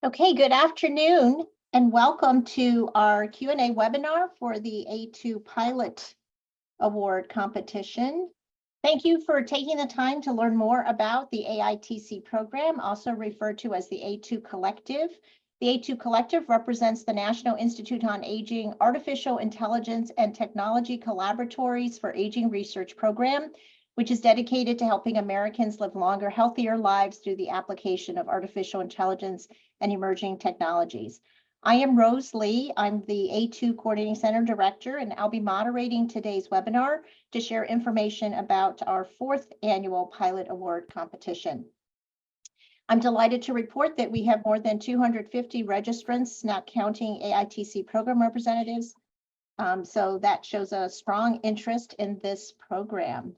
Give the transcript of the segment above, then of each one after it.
Okay, good afternoon and welcome to our Q&A webinar for the A2 Pilot Award competition. Thank you for taking the time to learn more about the AITC program, also referred to as the A2 Collective. The A2 Collective represents the National Institute on Aging Artificial Intelligence and Technology Collaboratories for Aging Research Program, which is dedicated to helping Americans live longer, healthier lives through the application of artificial intelligence and emerging technologies. I am Rose Lee. I'm the A2 Coordinating Center Director, and I'll be moderating today's webinar to share information about our 4th annual Pilot Award competition. I'm delighted to report that we have more than 250 registrants, not counting AITC program representatives. So that shows a strong interest in this program.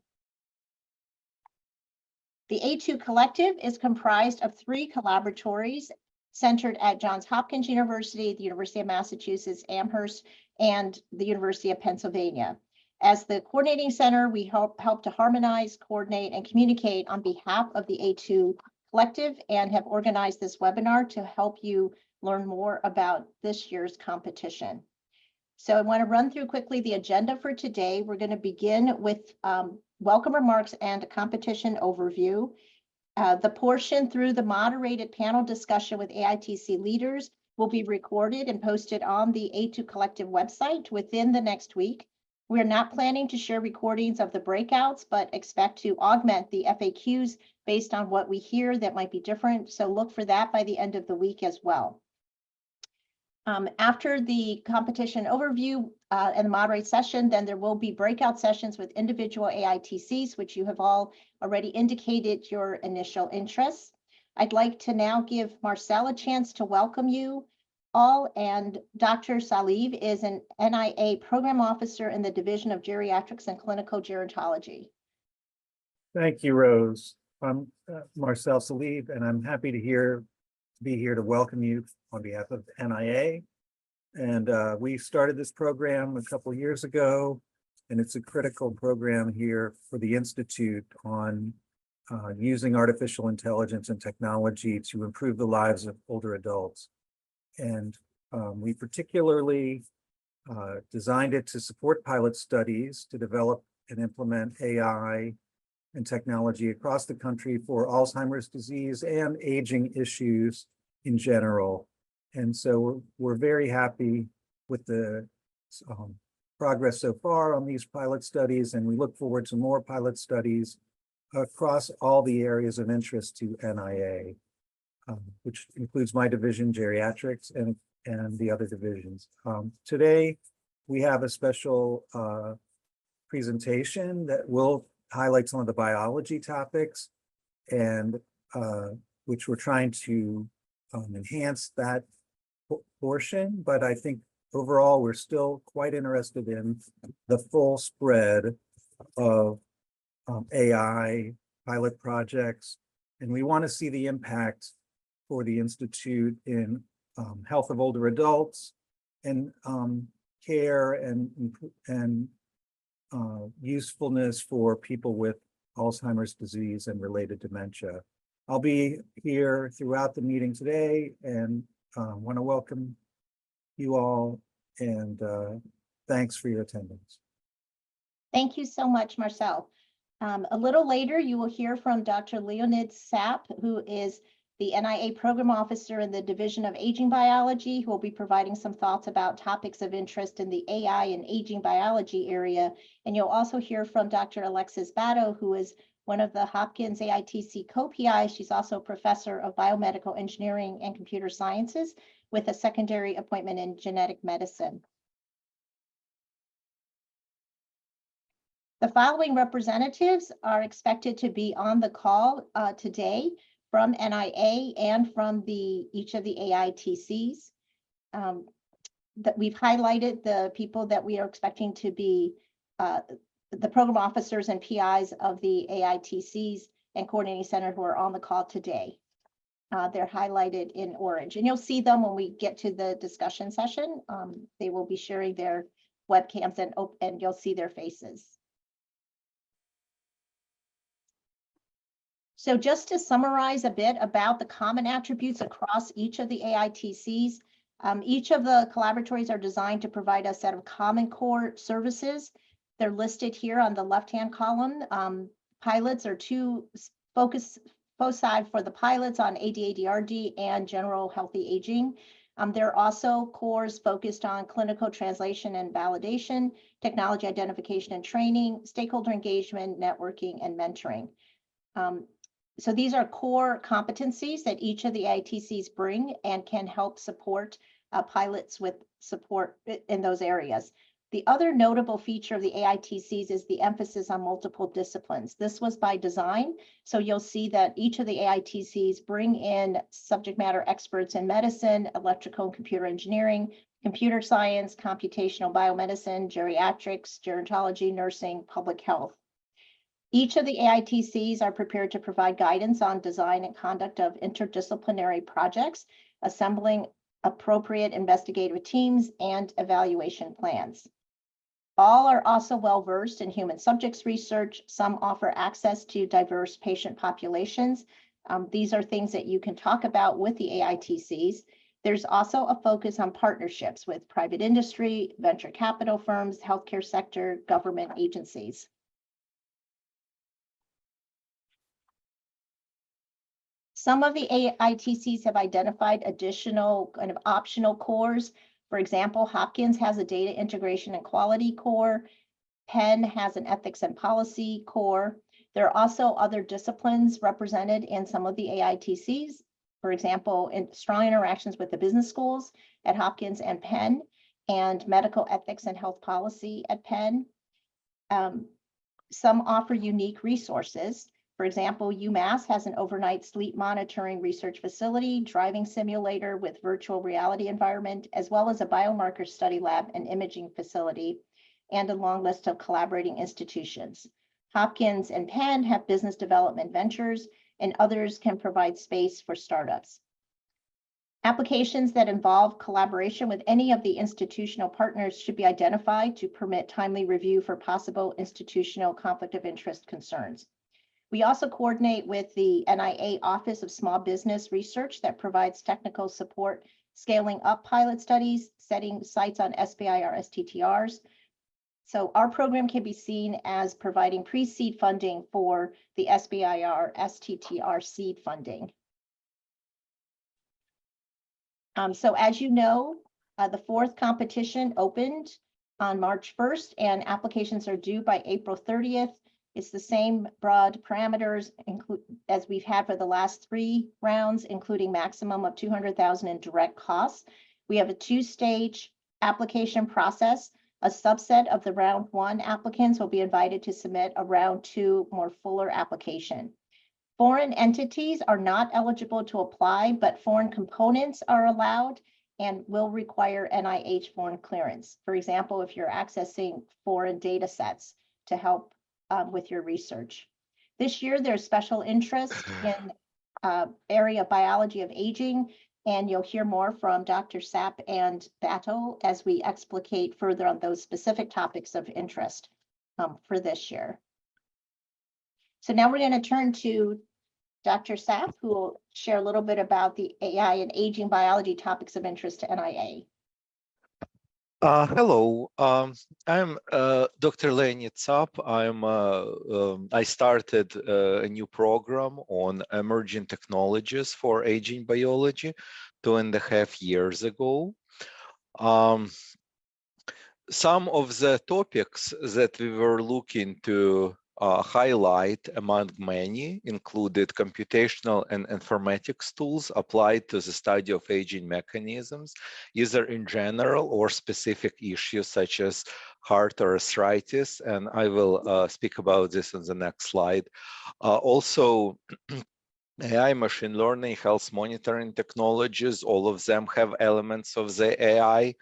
The A2 Collective is comprised of 3 collaboratories centered at Johns Hopkins University, the University of Massachusetts Amherst, and the University of Pennsylvania. As the coordinating center, we help to harmonize, coordinate, and communicate on behalf of the A2 Collective and have organized this webinar to help you learn more about this year's competition. So I want to run through quickly the agenda for today. We're going to begin with welcome remarks and a competition overview. The portion through the moderated panel discussion with AITC leaders will be recorded and posted on the A2 Collective website within the next week. We're not planning to share recordings of the breakouts, but expect to augment the FAQs based on what we hear that might be different. So look for that by the end of the week as well. After the competition overview and the moderate session, then there will be breakout sessions with individual AITCs, which you have all already indicated your initial interests. I'd like to now give Marcel a chance to welcome you all, and Dr. Saliv is an NIA program officer in the Division of Geriatrics and Clinical Gerontology. Thank you, Rose. I'm Marcel Saliv, and I'm happy to be here to welcome you on behalf of NIA. And we started this program a couple of years ago, and it's a critical program here for the Institute on using artificial intelligence and technology to improve the lives of older adults. And we particularly designed it to support pilot studies to develop and implement AI and technology across the country for Alzheimer's disease and aging issues in general. And so we're very happy with the progress so far on these pilot studies, and we look forward to more pilot studies across all the areas of interest to NIA, which includes my division, geriatrics, and the other divisions. Today, we have a special presentation that will highlight some of the biology topics, and which we're trying to enhance that portion, but I think overall we're still quite interested in the full spread of AI pilot projects, and we want to see the impact for the Institute in health of older adults and care and usefulness for people with Alzheimer's disease and related dementia. I'll be here throughout the meeting today and want to welcome you all, and thanks for your attendance. Thank you so much, Marcel. A little later, you will hear from Dr. Leonid Sapp, who is the NIA Program Officer in the Division of Aging Biology, who will be providing some thoughts about topics of interest in the AI and aging biology area. And you'll also hear from Dr. Alexis Batto, who is one of the Hopkins AITC co-PIs. She's also a professor of biomedical engineering and computer sciences with a secondary appointment in genetic medicine. The following representatives are expected to be on the call today from NIA and from each of the AITCs. That we've highlighted the people that we are expecting to be the program officers and PIs of the AITCs and coordinating center who are on the call today. They're highlighted in orange, and you'll see them when we get to the discussion session. They will be sharing their webcams and you'll see their faces. So just to summarize a bit about the common attributes across each of the AITCs, each of the collaboratories are designed to provide a set of common core services. They're listed here on the left-hand column. Pilots are two foci for the pilots on ADRD and general healthy aging. There are also cores focused on clinical translation and validation, technology identification and training, stakeholder engagement, networking, and mentoring. So these are core competencies that each of the AITCs bring and can help support pilots with support in those areas. The other notable feature of the AITCs is the emphasis on multiple disciplines. This was by design, so you'll see that each of the AITCs bring in subject matter experts in medicine, electrical and computer engineering, computer science, computational biomedicine, geriatrics, gerontology, nursing, public health. Each of the AITCs are prepared to provide guidance on design and conduct of interdisciplinary projects, assembling appropriate investigative teams and evaluation plans. All are also well-versed in human subjects research. Some offer access to diverse patient populations. These are things that you can talk about with the AITCs. There's also a focus on partnerships with private industry, venture capital firms, healthcare sector, government agencies. Some of the AITCs have identified additional kind of optional cores. For example, Hopkins has a data integration and quality core. Penn has an ethics and policy core. There are also other disciplines represented in some of the AITCs. For example, in strong interactions with the business schools at Hopkins and Penn, and medical ethics and health policy at Penn. Some offer unique resources. For example, UMass has an overnight sleep monitoring research facility, driving simulator with virtual reality environment, as well as a biomarker study lab and imaging facility, and a long list of collaborating institutions. Hopkins and Penn have business development ventures, and others can provide space for startups. Applications that involve collaboration with any of the institutional partners should be identified to permit timely review for possible institutional conflict of interest concerns. We also coordinate with the NIA Office of Small Business Research that provides technical support, scaling up pilot studies, setting sites on SBIR STTRs. So our program can be seen as providing pre-seed funding for the SBIR STTR seed funding. So as you know, the fourth competition opened on March 1st and applications are due by April 30th. It's the same broad parameters as we've had for the last 3 rounds, including maximum of $200,000 in direct costs. We have a 2-stage application process. A subset of the round 1 applicants will be invited to submit a round 2 more fuller application. Foreign entities are not eligible to apply, but foreign components are allowed and will require NIH foreign clearance. For example, if you're accessing foreign data sets to help with your research. This year, there's special interest in area of biology of aging, and you'll hear more from Dr. Sapp and Battle as we explicate further on those specific topics of interest for this year. So now we're going to turn to Dr. Sapp, who will share a little bit about the AI and aging biology topics of interest to NIA. Hello, I'm Dr. Leonid Sapp. I started a new program on emerging technologies for aging biology 2.5 years ago. Some of the topics that we were looking to highlight among many included computational and informatics tools applied to the study of aging mechanisms, either in general or specific issues such as heart or arthritis. And I will speak about this on the next slide. Also, AI, machine learning, health monitoring technologies, all of them have elements of the AI.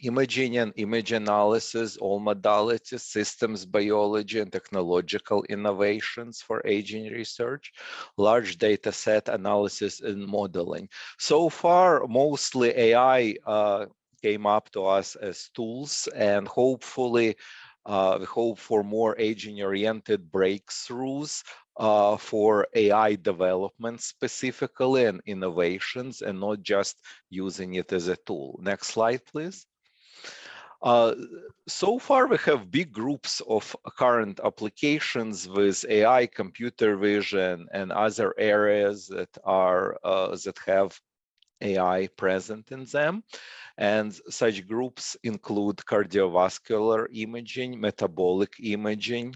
Imaging and image analysis, all modalities, systems biology, and technological innovations for aging research, large data set analysis and modeling. So far, mostly AI came up to us as tools, and hopefully We hope for more aging-oriented breakthroughs for AI development specifically and innovations, and not just using it as a tool. Next slide, please. So far, we have big groups of current applications with AI, computer vision, and other areas that are that have AI present in them. And such groups include cardiovascular imaging, metabolic imaging,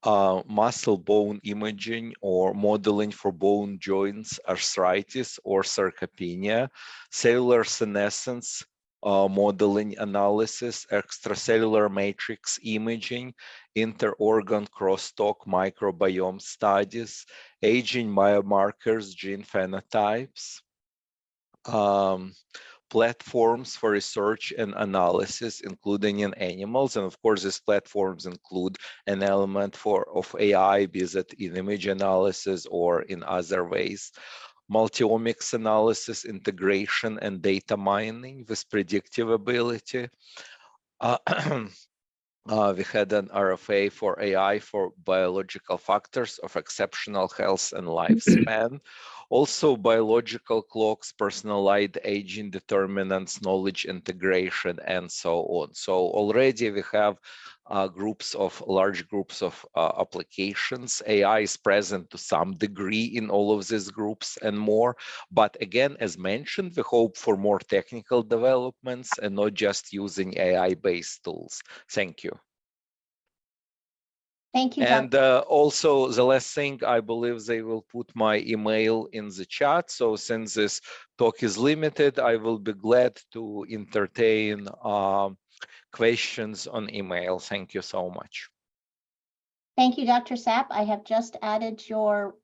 muscle bone imaging or modeling for bone joints, arthritis or sarcopenia, cellular senescence, modeling analysis, extracellular matrix imaging, inter-organ crosstalk microbiome studies, aging biomarkers, gene phenotypes, platforms for research and analysis, including in animals. And of course, these platforms include an element of AI, be it in image analysis or in other ways. Multiomics analysis, integration, and data mining with predictive ability. We had an RFA for AI for biological factors of exceptional health and lifespan. Also, biological clocks, personalized aging determinants, knowledge integration, and so on. So already we have large groups of applications. AI is present to some degree in all of these groups and more. But again, as mentioned, we hope for more technical developments and not just using AI-based tools. Thank you. Thank you, And also the last thing, I believe they will put my email in the chat. So since this talk is limited, I will be glad to entertain questions on email. Thank you so much. Thank you, Dr. Sapp. I have just added your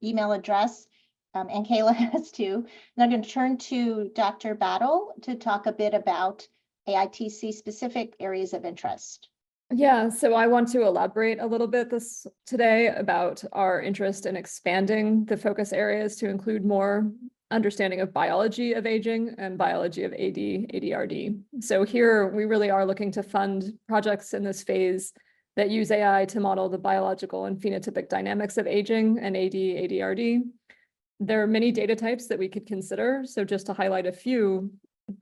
email address, and Kayla has too. And I'm going to turn to Dr. Battle to talk a bit about AITC specific areas of interest. Yeah, so I want to elaborate a little bit today about our interest in expanding the focus areas to include more understanding of biology of aging and biology of ADRD. So here we really are looking to fund projects in this phase that use AI to model the biological and phenotypic dynamics of aging and ADRD. There are many data types that we could consider. So just to highlight a few,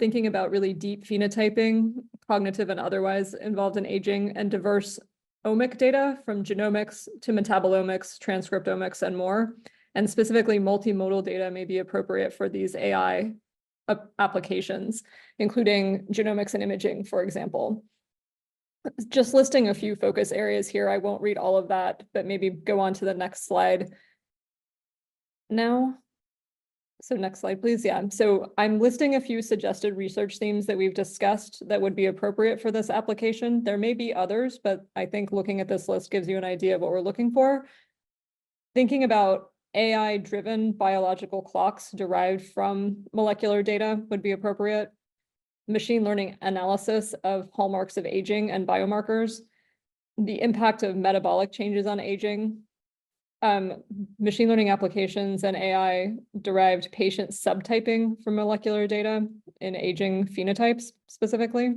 thinking about really deep phenotyping, cognitive and otherwise involved in aging, and diverse omic data from genomics to metabolomics, transcriptomics, and more. And specifically multimodal data may be appropriate for these AI applications, including genomics and imaging, for example. Just listing a few focus areas here. I won't read all of that, but maybe go on to the next slide now. So next slide, please. Yeah, so I'm listing a few suggested research themes that we've discussed that would be appropriate for this application. There may be others, but I think looking at this list gives you an idea of what we're looking for. Thinking about AI-driven biological clocks derived from molecular data would be appropriate. Machine learning analysis of hallmarks of aging and biomarkers. The impact of metabolic changes on aging. Machine learning applications and AI-derived patient subtyping from molecular data in aging phenotypes specifically.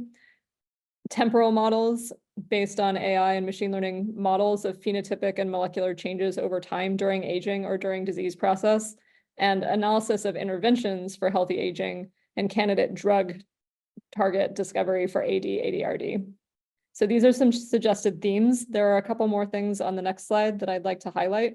Temporal models based on AI and machine learning models of phenotypic and molecular changes over time during aging or during disease process, and analysis of interventions for healthy aging and candidate drug target discovery for ADRD. So these are some suggested themes. There are a couple more things on the next slide that I'd like to highlight.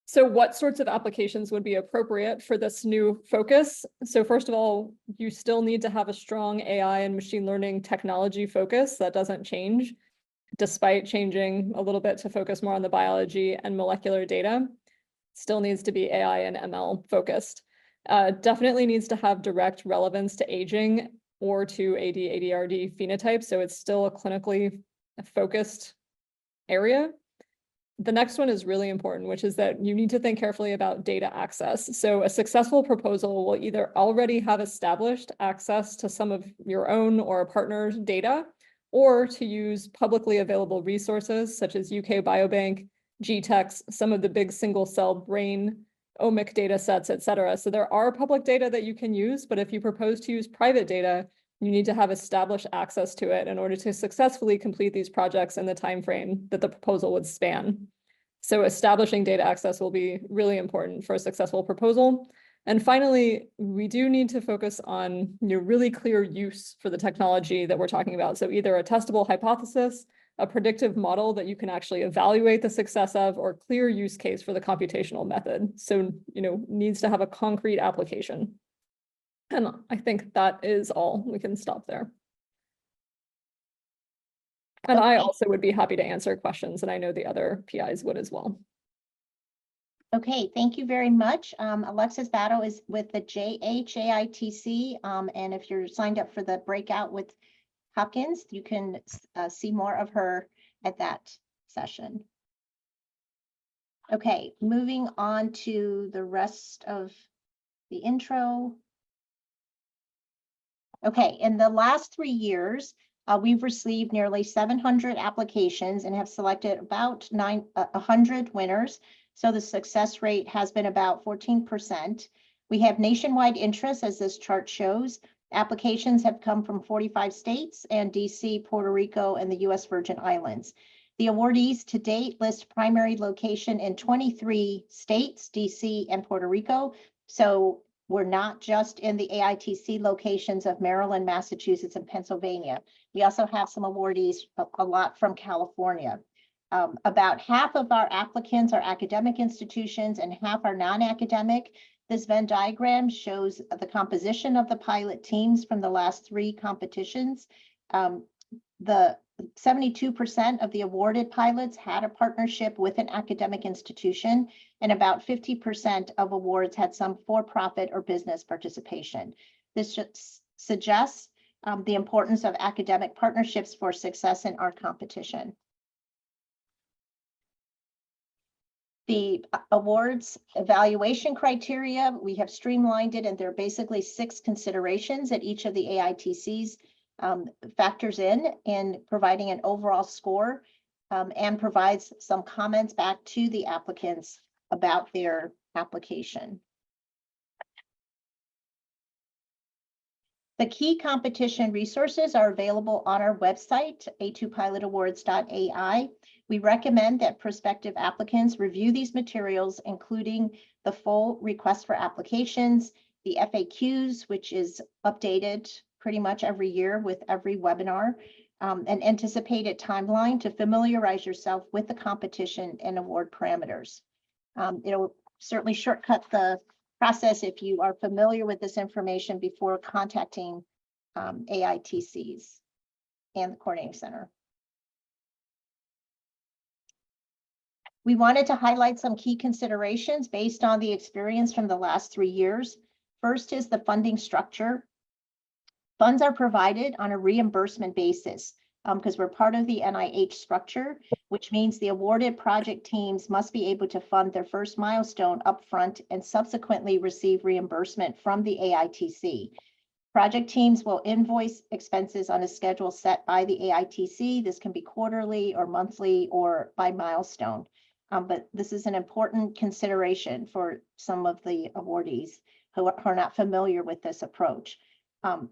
So what sorts of applications would be appropriate for this new focus? So first of all, you still need to have a strong AI and machine learning technology focus. That doesn't change, despite changing a little bit to focus more on the biology and molecular data. Still needs to be AI and ML focused. Definitely needs to have direct relevance to aging or to ADRD phenotype. So it's still a clinically focused area. The next one is really important, which is that you need to think carefully about data access. So a successful proposal will either already have established access to some of your own or a partner's data, or to use publicly available resources such as UK Biobank, GTEx, some of the big single cell brain omic data sets, et cetera. So there are public data that you can use, but if you propose to use private data, You need to have established access to it in order to successfully complete these projects in the time frame that the proposal would span. So establishing data access will be really important for a successful proposal. And finally, we do need to focus on really clear use for the technology that we're talking about. So either a testable hypothesis, a predictive model that you can actually evaluate the success of, or clear use case for the computational method. So, needs to have a concrete application. And I think that is all. We can stop there. And I also would be happy to answer questions, and I know the other PIs would as well. Okay, thank you very much. Alexis Battle is with the AITC, and if you're signed up for the breakout with Hopkins, you can see more of her at that session. Okay, moving on to the rest of the intro. Okay, in the last 3 years, we've received nearly 700 applications and have selected about 100 winners. So the success rate has been about 14%. We have nationwide interest, as this chart shows. Applications have come from 45 states and DC, Puerto Rico, and the US Virgin Islands. The awardees to date list primary location in 23 states, DC and Puerto Rico. So we're not just in the AITC locations of Maryland, Massachusetts, and Pennsylvania. We also have some awardees, a lot from California. About half of our applicants are academic institutions and half are non-academic. This Venn diagram shows the composition of the pilot teams from the last 3 competitions. The 72% of the awarded pilots had a partnership with an academic institution, and about 50% of awards had some for-profit or business participation. This suggests the importance of academic partnerships for success in our competition. The awards evaluation criteria, we have streamlined it, and there are basically 6 considerations that each of the AITCs factors in providing an overall score, and provides some comments back to the applicants about their application. The key competition resources are available on our website, a2pilotawards.ai. We recommend that prospective applicants review these materials, including the full request for applications, the FAQs, which is updated pretty much every year with every webinar, an anticipated timeline to familiarize yourself with the competition and award parameters. It'll certainly shortcut the process if you are familiar with this information before contacting AITCs and the Coordinating Center. We wanted to highlight some key considerations based on the experience from the last 3 years. First is the funding structure. Funds are provided on a reimbursement basis because we're part of the NIH structure, which means the awarded project teams must be able to fund their first milestone upfront and subsequently receive reimbursement from the AITC. Project teams will invoice expenses on a schedule set by the AITC. This can be quarterly or monthly or by milestone. But this is an important consideration for some of the awardees who are not familiar with this approach.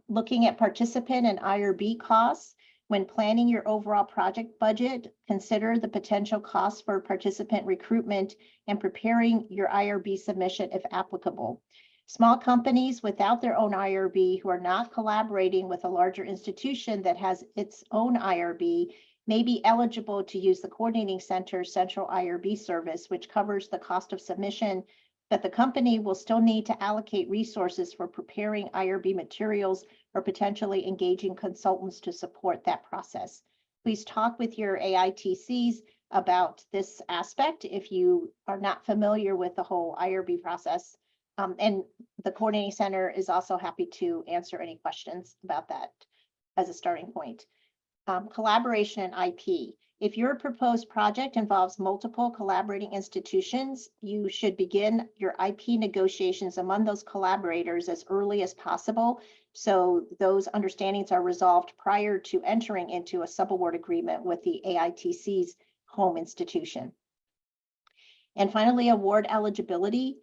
Looking at participant and IRB costs, when planning your overall project budget, consider the potential costs for participant recruitment and preparing your IRB submission if applicable. Small companies without their own IRB who are not collaborating with a larger institution that has its own IRB may be eligible to use the Coordinating Center's central IRB service, which covers the cost of submission, but the company will still need to allocate resources for preparing IRB materials or potentially engaging consultants to support that process. Please talk with your AITCs about this aspect if you are not familiar with the whole IRB process. And the Coordinating Center is also happy to answer any questions about that as a starting point. Collaboration and IP. If your proposed project involves multiple collaborating institutions, you should begin your IP negotiations among those collaborators as early as possible, so those understandings are resolved prior to entering into a subaward agreement with the AITC's home institution. And finally, award eligibility.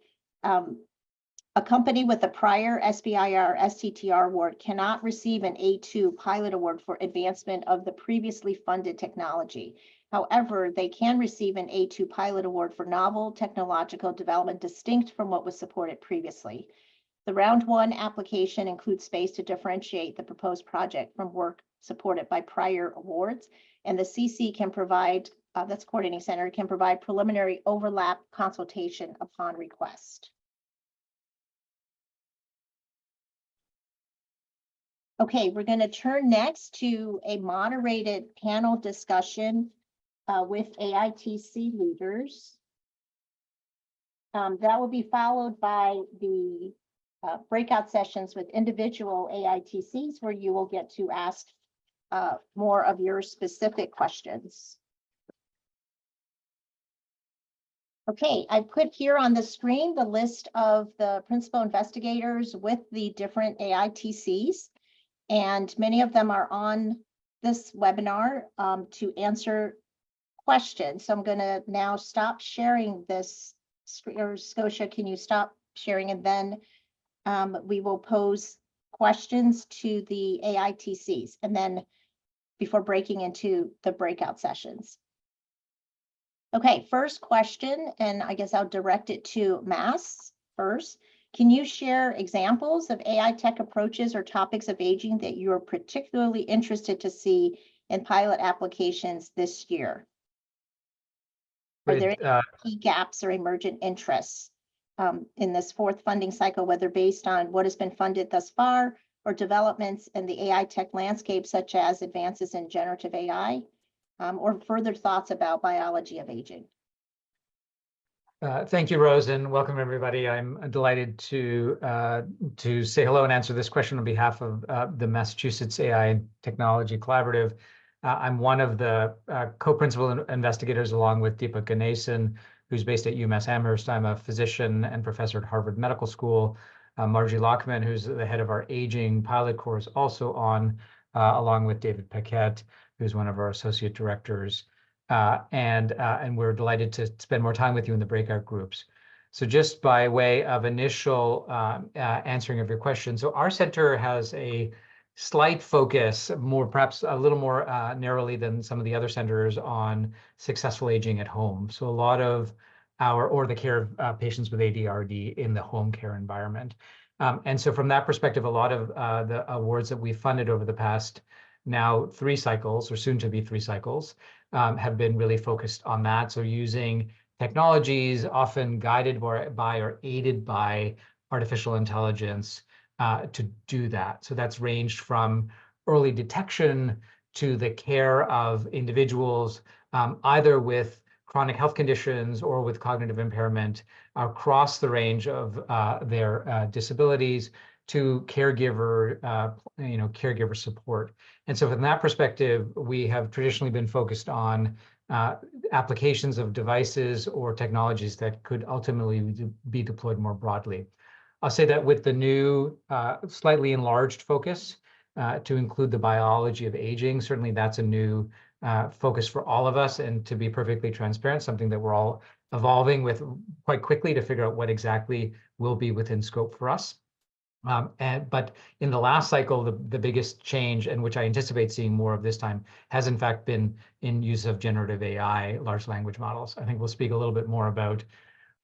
A company with a prior SBIR STTR award cannot receive an A2 pilot award for advancement of the previously funded technology. However, they can receive an A2 pilot award for novel technological development distinct from what was supported previously. The round one application includes space to differentiate the proposed project from work supported by prior awards, and the CC can provide, that's Coordinating Center, can provide preliminary overlap consultation upon request. Okay, we're going to turn next to a moderated panel discussion with AITC leaders. That will be followed by the breakout sessions with individual AITCs where you will get to ask more of your specific questions. Okay, I put here on the screen the list of the principal investigators with the different AITCs. And many of them are on this webinar to answer questions. So I'm going to now stop sharing this screen. Or Scotia, can you stop sharing? And then we will pose questions to the AITCs and then before breaking into the breakout sessions. Okay, first question, and I guess I'll direct it to Mass first. Can you share examples of AI tech approaches or topics of aging that you are particularly interested to see in pilot applications this year? Are there any key gaps or emergent interests in this fourth funding cycle, whether based on what has been funded thus far or developments in the AI tech landscape, such as advances in generative AI, or further thoughts about biology of aging? Thank you, Rose, and welcome everybody. I'm delighted to say hello and answer this question on behalf of the Massachusetts AI and Technology Collaborative. I'm one of the co-principal investigators along with Deepak Ganesan, who's based at UMass Amherst. I'm a physician and professor at Harvard Medical School. Margie Lockman, who's the head of our aging pilot course, also on, along with David Paquette, who's one of our associate directors. And we're delighted to spend more time with you in the breakout groups. So just by way of initial answering of your question, so our center has a slight focus, perhaps a little more narrowly than some of the other centers, on successful aging at home. So a lot of the care of patients with ADRD in the home care environment. And so from that perspective, a lot of the awards that we've funded over the past now 3 cycles, or soon to be 3 cycles, have been really focused on that. So using technologies often guided by or aided by artificial intelligence to do that. So that's ranged from early detection to the care of individuals, either with chronic health conditions or with cognitive impairment across the range of their disabilities, to caregiver support. And so from that perspective, we have traditionally been focused on applications of devices or technologies that could ultimately be deployed more broadly. I'll say that with the new slightly enlarged focus to include the biology of aging, certainly that's a new focus for all of us, and to be perfectly transparent, something that we're all evolving with quite quickly to figure out what exactly will be within scope for us. But in the last cycle, the biggest change, and which I anticipate seeing more of this time, has in fact been in use of generative AI, large language models. I think we'll speak a little bit more about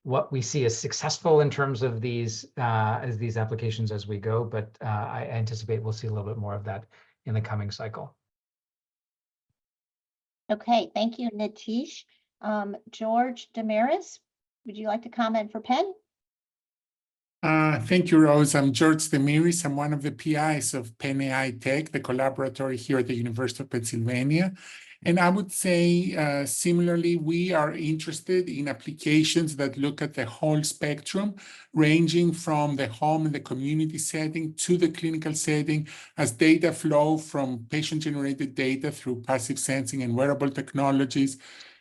what we see as successful in terms of these applications as we go, but I anticipate we'll see a little bit more of that in the coming cycle. Okay, thank you, Nitish. George Damaris, would you like to comment for Penn? Thank you, Rose. I'm George Damiris. I'm one of the PIs of Penn AI Tech, the collaboratory here at the University of Pennsylvania. And I would say, similarly, we are interested in applications that look at the whole spectrum, ranging from the home and the community setting to the clinical setting, as data flow from patient-generated data through passive sensing and wearable technologies,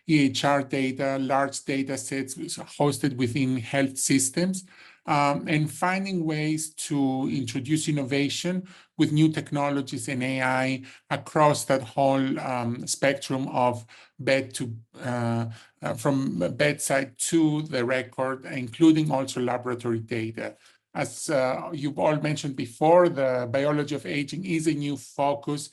EHR data, large data sets hosted within health systems, and finding ways to introduce innovation with new technologies and AI across that whole spectrum of from bedside to the record, including also laboratory data. As you've all mentioned before, the biology of aging is a new focus.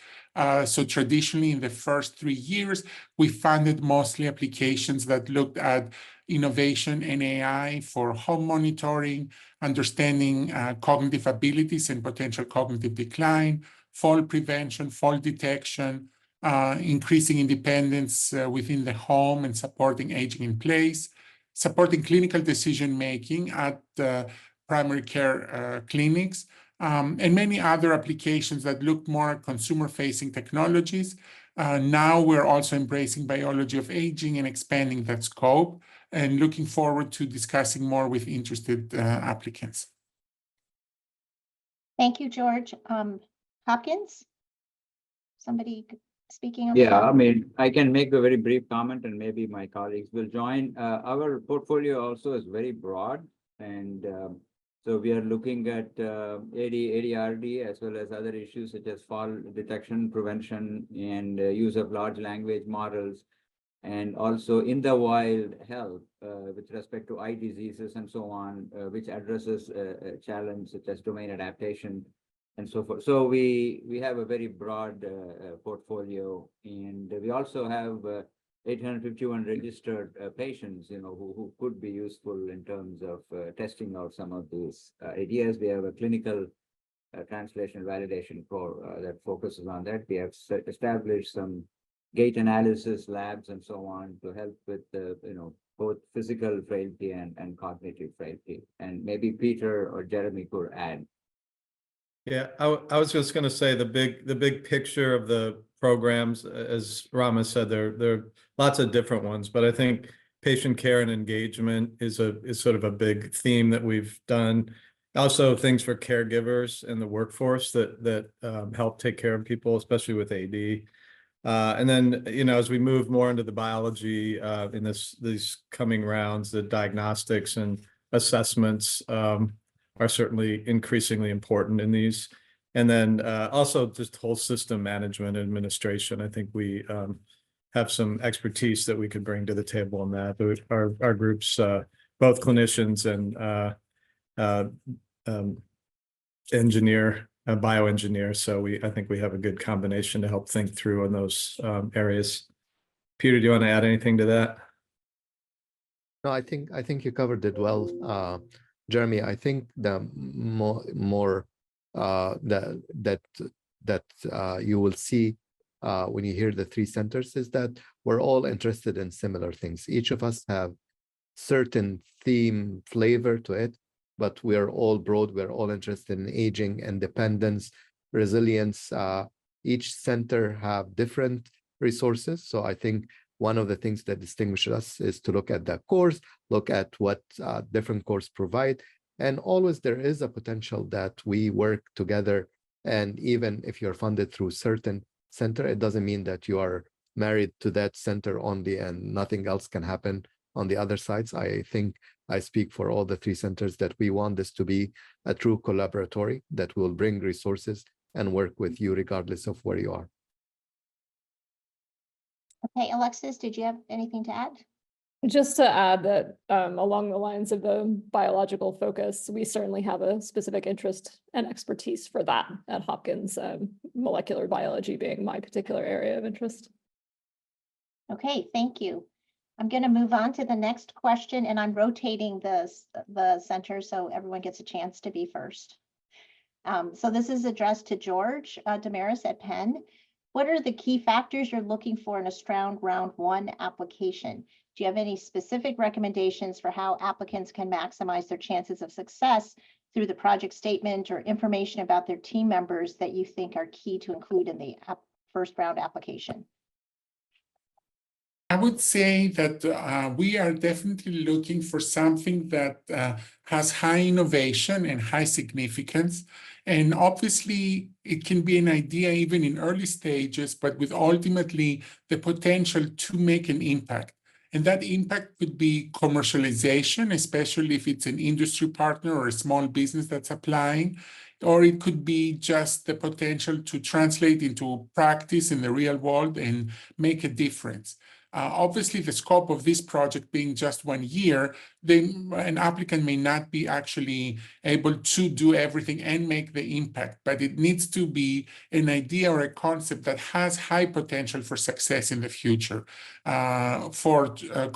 So traditionally, in the first 3 years, we funded mostly applications that looked at innovation in AI for home monitoring, understanding cognitive abilities and potential cognitive decline, fall prevention, fall detection, increasing independence within the home and supporting aging in place, supporting clinical decision-making at primary care clinics, and many other applications that look more at consumer-facing technologies. Now we're also embracing biology of aging and expanding that scope, and looking forward to discussing more with interested applicants. Thank you, George. Hopkins? Somebody speaking on Yeah, behalf? I mean, I can make a very brief comment and maybe my colleagues will join. Our portfolio also is very broad, and so we are looking at ADRD as well as other issues such as fall detection, prevention, and use of large language models, and also in the wild health with respect to eye diseases and so on, which addresses a challenge such as domain adaptation and so forth. So we have a very broad portfolio, and we also have 851 registered patients, who could be useful in terms of testing out some of these ideas. We have a clinical translation validation core that focuses on that. We have established some gait analysis labs and so on to help with both physical frailty and cognitive frailty. And maybe Peter or Jeremy could add. Yeah, I was just going to say the big picture of the programs, as Rama said, there are lots of different ones, but I think patient care and engagement is sort of a big theme that we've done. Also, things for caregivers and the workforce that help take care of people, especially with AD. And then, as we move more into the biology in these coming rounds, the diagnostics and assessments are certainly increasingly important in these. And then also just whole system management and administration. I think we have some expertise that we could bring to the table on that. Our groups, both clinicians and bioengineers. So I think we have a good combination to help think through on those areas. Peter, do you want to add anything to that? No, I think you covered it well. Jeremy, I think the more that you will see when you hear the three centers is that we're all interested in similar things. Each of us have certain theme flavor to it, but we're all broad. We're all interested in aging, independence, resilience. Each center have different resources. So I think one of the things that distinguishes us is to look at the course, look at what different courses provide. And always there is a potential that we work together. And even if you're funded through certain center, it doesn't mean that you are married to that center only and nothing else can happen on the other sides. I think I speak for all the three centers that we want this to be a true collaboratory that will bring resources and work with you regardless of where you are. Okay, Alexis, did you have anything to add? Just to add that along the lines of the biological focus, we certainly have a specific interest and expertise for that at Hopkins, molecular biology being my particular area of interest. Okay, thank you. I'm going to move on to the next question, and I'm rotating the center so everyone gets a chance to be first. So this is addressed to George Damaris at Penn. What are the key factors you're looking for in a Stroud Round 1 application? Do you have any specific recommendations for how applicants can maximize their chances of success through the project statement or information about their team members that you think are key to include in the first round application? I would say that we are definitely looking for something that has high innovation and high significance. And obviously, it can be an idea even in early stages, but with ultimately the potential to make an impact. And that impact could be commercialization, especially if it's an industry partner or a small business that's applying, or it could be just the potential to translate into practice in the real world and make a difference. Obviously, the scope of this project being just 1 year, an applicant may not be actually able to do everything and make the impact, but it needs to be an idea or a concept that has high potential for success in the future, for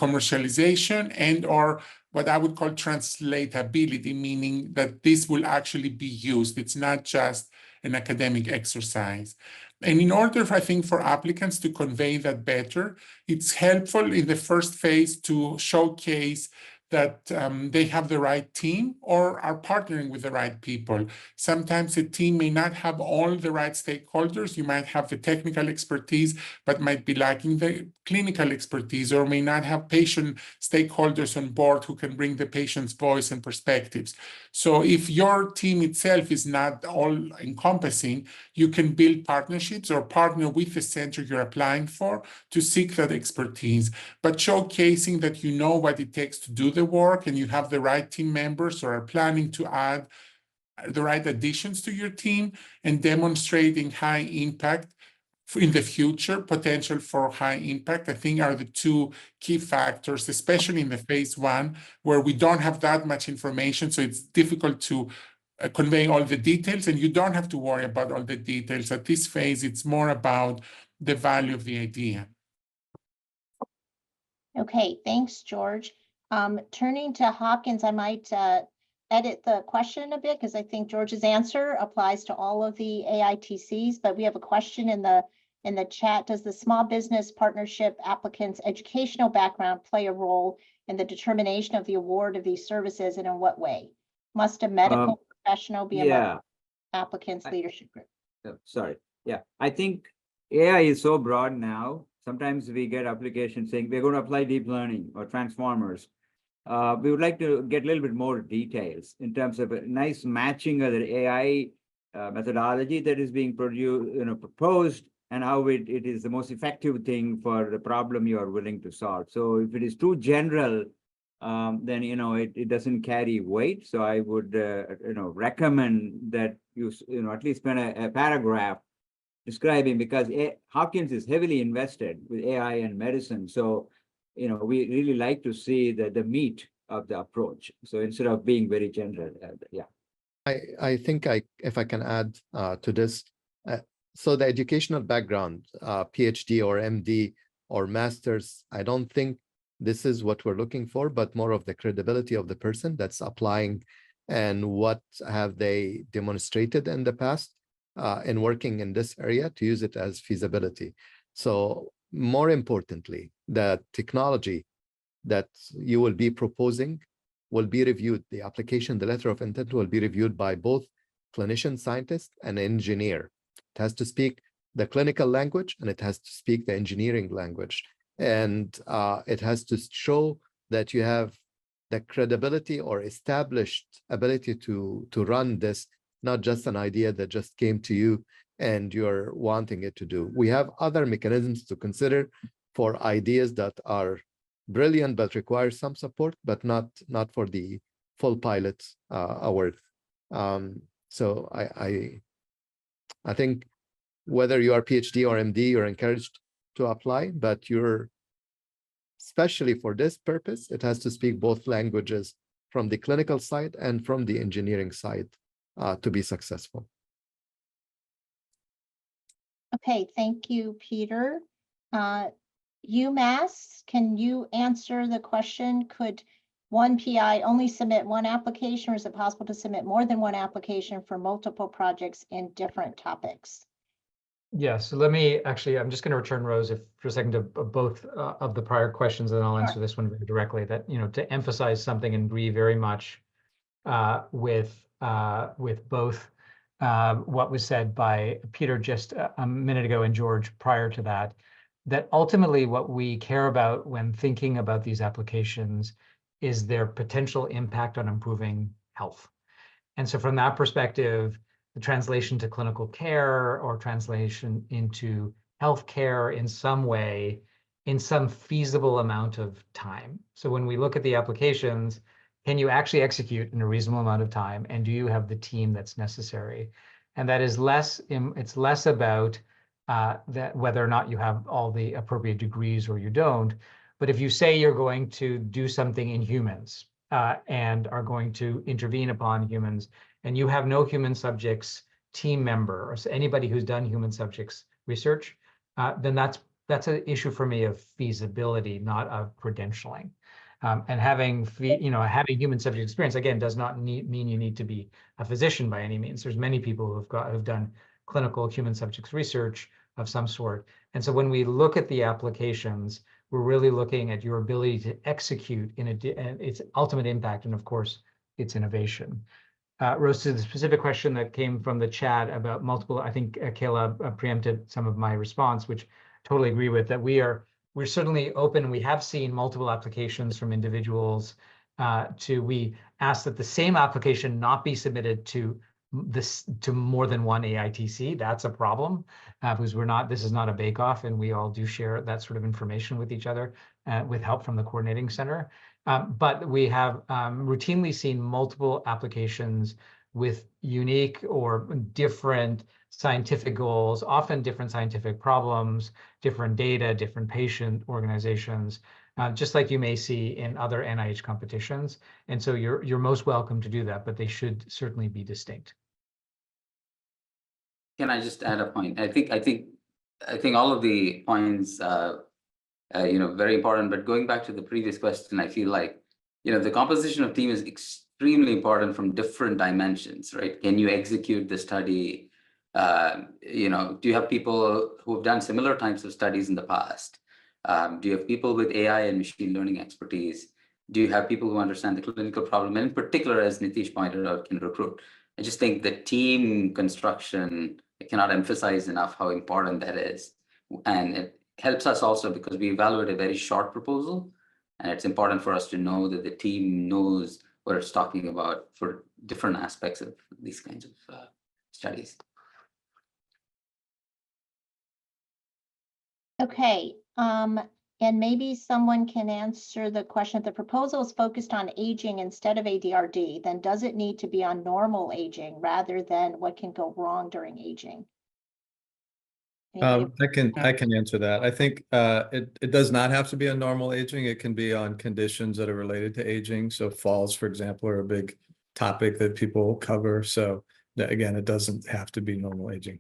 commercialization and or what I would call translatability, meaning that this will actually be used. It's not just an academic exercise. And in order, I think, for applicants to convey that better, it's helpful in the first phase to showcase that they have the right team or are partnering with the right people. Sometimes a team may not have all the right stakeholders. You might have the technical expertise, but might be lacking the clinical expertise, or may not have patient stakeholders on board who can bring the patient's voice and perspectives. So if your team itself is not all encompassing, you can build partnerships or partner with the center you're applying for to seek that expertise, but showcasing that you know what it takes to do the work and you have the right team members or are planning to add the right additions to your team, and demonstrating high impact in the future, potential for high impact, I think are the two key factors, especially in the phase 1, where we don't have that much information. So it's difficult to convey all the details, and you don't have to worry about all the details. At this phase, it's more about the value of the idea. Okay, thanks, George. Turning to Hopkins, I might edit the question a bit because I think George's answer applies to all of the AITCs, but we have a question in the chat. Does the small business partnership applicant's educational background play a role in the determination of the award of these services, and in what way? Must a medical professional be among applicants' leadership group? Sorry. Yeah, I think AI is so broad now. Sometimes we get applications saying we're going to apply deep learning or transformers. We would like to get a little bit more details in terms of a nice matching of the AI methodology that is being proposed, and how it is the most effective thing for the problem you are willing to solve. So if it is too general, then it doesn't carry weight. So I would recommend that you at least spend a paragraph describing, because Hopkins is heavily invested with AI and medicine. So we really like to see the meat of the approach. So instead of being very general, yeah. I think if I can add to this, so the educational background, PhD or MD or master's, I don't think this is what we're looking for, but more of the credibility of the person that's applying and what have they demonstrated in the past in working in this area to use it as feasibility. So more importantly, the technology that you will be proposing will be reviewed. The application, the letter of intent will be reviewed by both clinician, scientist, and engineer. It has to speak the clinical language, and it has to speak the engineering language. And it has to show that you have the credibility or established ability to run this, not just an idea that just came to you and you're wanting it to do. We have other mechanisms to consider for ideas that are brilliant but require some support, but not for the full pilot award. So I think whether you are PhD or MD, you're encouraged to apply, but you're, especially for this purpose, it has to speak both languages from the clinical side and from the engineering side to be successful. Okay, thank you, Peter. UMass, can you answer the question? Could one PI only submit one application, or is it possible to submit more than one application for multiple projects in different topics? Yeah, so let me actually, I'm just going to return, Rose, for a second to both of the prior questions, and then I'll answer this one very directly. That, to emphasize something and agree very much with both what was said by Peter just a minute ago and George prior to that, that ultimately what we care about when thinking about these applications is their potential impact on improving health. And so from that perspective, the translation to clinical care or translation into healthcare in some way, in some feasible amount of time. So when we look at the applications, can you actually execute in a reasonable amount of time? And do you have the team that's necessary? And that is it's less about that whether or not you have all the appropriate degrees or you don't. But if you say you're going to do something in humans and are going to intervene upon humans, and you have no human subjects team member or anybody who's done human subjects research, then that's an issue for me of feasibility, not of credentialing. And having human subject experience, again, does not mean you need to be a physician by any means. There's many people who've done clinical human subjects research of some sort. And so when we look at the applications, we're really looking at your ability to execute in its ultimate impact, and of course, its innovation. Rose, to the specific question that came from the chat about multiple, I think Kayla preempted some of my response, which totally agree with, that we're certainly open. We have seen multiple applications from individuals we ask that the same application not be submitted to more than one AITC. That's a problem because this is not a bake-off, and we all do share that sort of information with each other with help from the coordinating center. But we have routinely seen multiple applications with unique or different scientific goals, often different scientific problems, different data, different patient organizations, just like you may see in other NIH competitions. And so you're most welcome to do that, but they should certainly be distinct. Can I just add a point? I think all of the points, very important. But going back to the previous question, I feel like, the composition of team is extremely important from different dimensions, right? Can you execute the study? Do you have people who have done similar types of studies in the past? Do you have people with AI and machine learning expertise? Do you have people who understand the clinical problem? And in particular, as Nitish pointed out, can recruit. I just think the team construction, I cannot emphasize enough how important that is. And it helps us also because we evaluate a very short proposal. And it's important for us to know that the team knows what it's talking about for different aspects of these kinds of studies. Okay, and maybe someone can answer the question. If the proposal is focused on aging instead of ADRD, then does it need to be on normal aging rather than what can go wrong during aging? I can answer that. I think it does not have to be on normal aging. It can be on conditions that are related to aging. So falls, for example, are a big topic that people cover. So again, it doesn't have to be normal aging.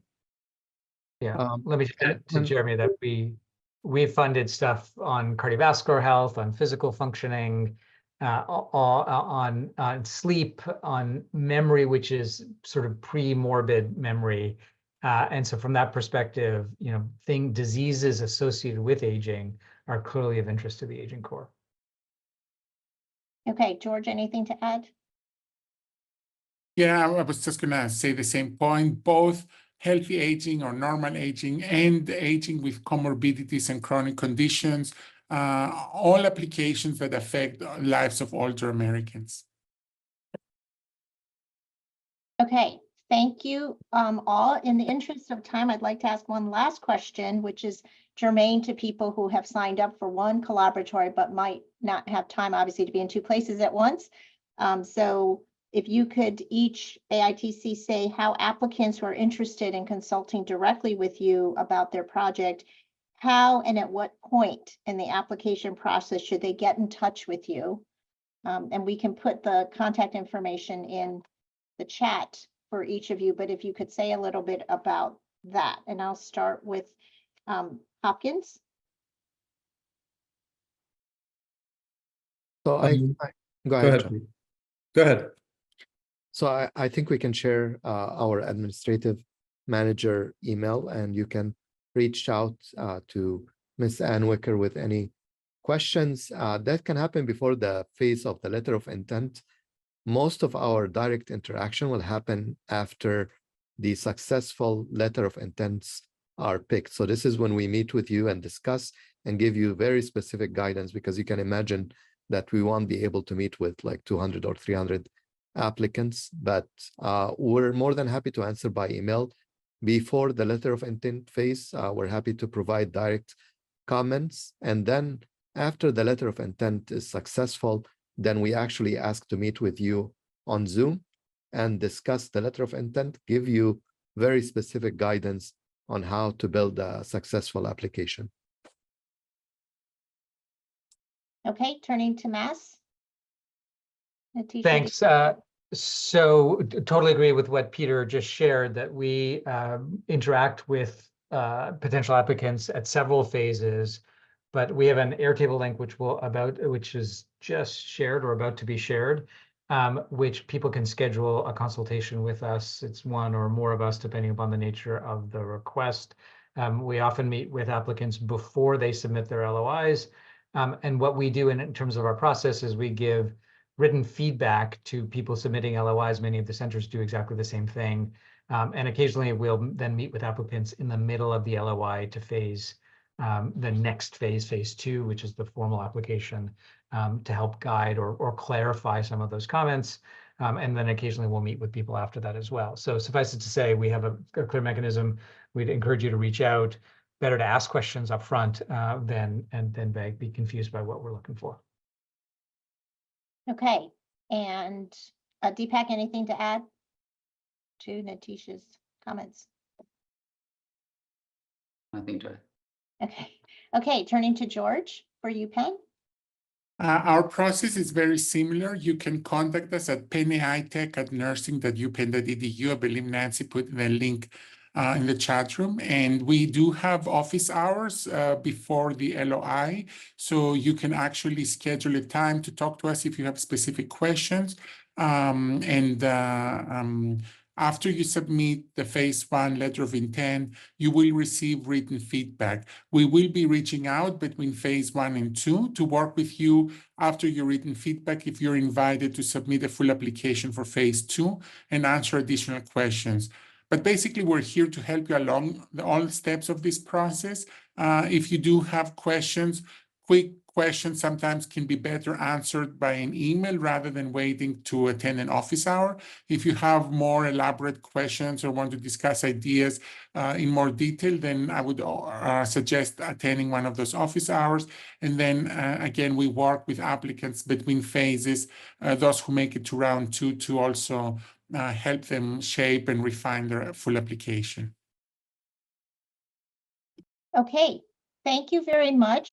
Yeah, let me add to Jeremy that we funded stuff on cardiovascular health, on physical functioning, on sleep, on memory, which is sort of pre-morbid memory. And so from that perspective, diseases associated with aging are clearly of interest to the Aging Corps. Okay, George, anything to add? Yeah, I was just gonna say the same point. Both healthy aging or normal aging and aging with comorbidities and chronic conditions, all applications that affect lives of older Americans. Okay, thank you all. In the interest of time, I'd like to ask one last question, which is germane to people who have signed up for one collaboratory but might not have time, obviously, to be in two places at once. So if you could each AITC say how applicants who are interested in consulting directly with you about their project, how and at what point in the application process should they get in touch with you? And we can put the contact information in the chat for each of you, but if you could say a little bit about that, and I'll start with Hopkins. So go ahead. Go ahead. So I think we can share our administrative manager email, and you can reach out to Ms. Ann Wicker with any questions. That can happen before the phase of the letter of intent. Most of our direct interaction will happen after the successful letter of intents are picked. So this is when we meet with you and discuss and give you very specific guidance, because you can imagine that we won't be able to meet with like 200 or 300 applicants, but we're more than happy to answer by email. Before the letter of intent phase, we're happy to provide direct comments. And then after the letter of intent is successful, then we actually ask to meet with you on Zoom and discuss the letter of intent, give you very specific guidance on how to build a successful application. Okay, turning to Mass. Natisha, Thanks. So totally agree with what Peter just shared, that we interact with potential applicants at several phases, but we have an Airtable link which is just shared or about to be shared, which people can schedule a consultation with us. It's one or more of us, depending upon the nature of the request. We often meet with applicants before they submit their LOIs. And what we do in terms of our process is we give written feedback to people submitting LOIs. Many of the centers do exactly the same thing. And occasionally we'll then meet with applicants in the middle of the LOI to phase, the next phase, phase 2, which is the formal application, to help guide or clarify some of those comments. And then occasionally we'll meet with people after that as well. So suffice it to say, we have a clear mechanism. We'd encourage you to reach out. Better to ask questions up front than be confused by what we're looking for. okay, and Deepak, anything to add to Natisha's comments? Nothing to add. Okay, turning to George for UPenn. Our process is very similar. You can contact us at pennaitech@nursing.upenn.edu. I believe Nancy put the link in the chat room, and we do have office hours before the LOI, so you can actually schedule a time to talk to us if you have specific questions. After you submit the phase 1 letter of intent, you will receive written feedback. We will be reaching out between phase 1 and 2 to work with you after your written feedback if you're invited to submit a full application for phase 2 and answer additional questions. But basically, we're here to help you along all steps of this process. If you do have questions, quick questions sometimes can be better answered by an email rather than waiting to attend an office hour. If you have more elaborate questions or want to discuss ideas in more detail, then I would suggest attending one of those office hours. And then again, we work with applicants between phases, those who make it to round 2, to also help them shape and refine their full application. Okay, thank you very much.